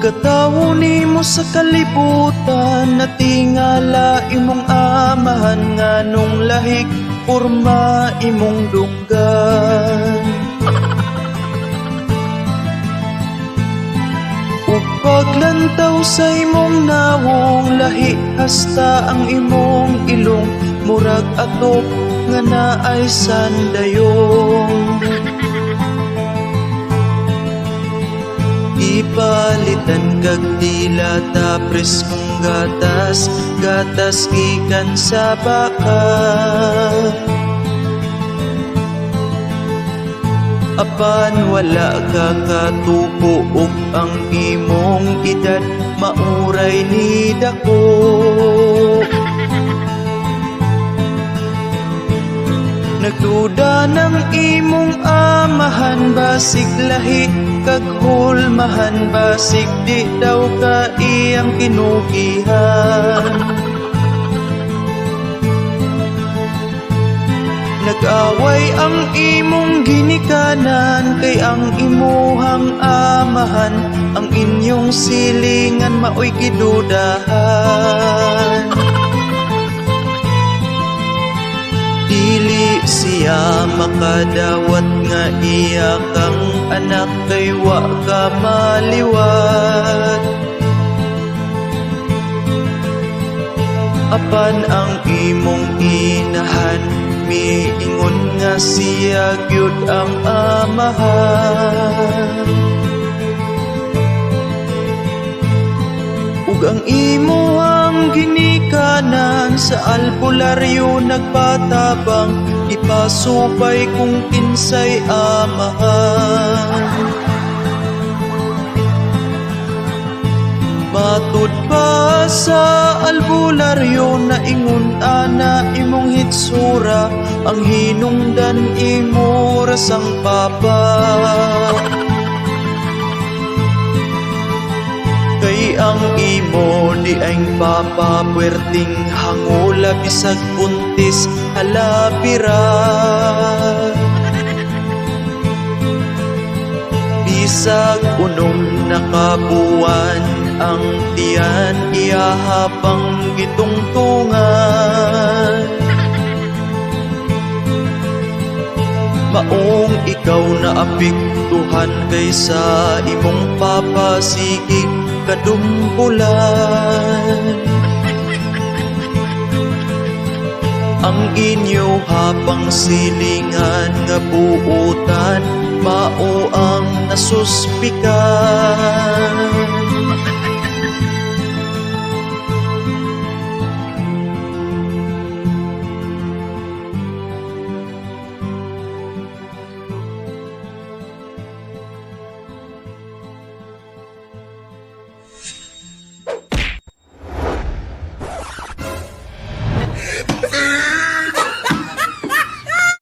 Pagkatawo nimo sa kalibutan, natingala imong amahan nga nung lahik porma imong dunggan. Ug paglantaw sa imong nawong, lahi hasta ang imong ilong, murag atop nga naay sandayong. Ipalitan kag dila ta preskong gatas, gatas gikan sa baka. Apan wala ka katupo ug ang imong edad mauray ni dako. Nagduda ng imong amahan, basig lahi kag hulmahan, basig di daw ka iyang kinugihan. Nag-away ang imong ginikanan, kay ang imuhang amahan, ang inyong silingan maoy gidudahan. Dili siya makadawat nga iya kang anak, kay wa ka maliwat. Apan ang imong inahan, miingon nga siya gyud ang amahan. Ug ang imuhang ginikanan, sa albularyo nagpatabang, ipasupay kung kinsay amahan. Matud pa sa albularyo, na ingon ana imong hitsura, ang hinungdan imo rasang papa. Kay ang imo di ang papa, puwerting hangula bisag buntis halapira. Bisag unom nakabuwan ang tiyan, iyahabang gitungtungan. Maong ikaw na apiktuhan, kaysa imong papa sigig kadumpulan. Ang inyo habang silingan nga buutan, mao ang nasuspikan.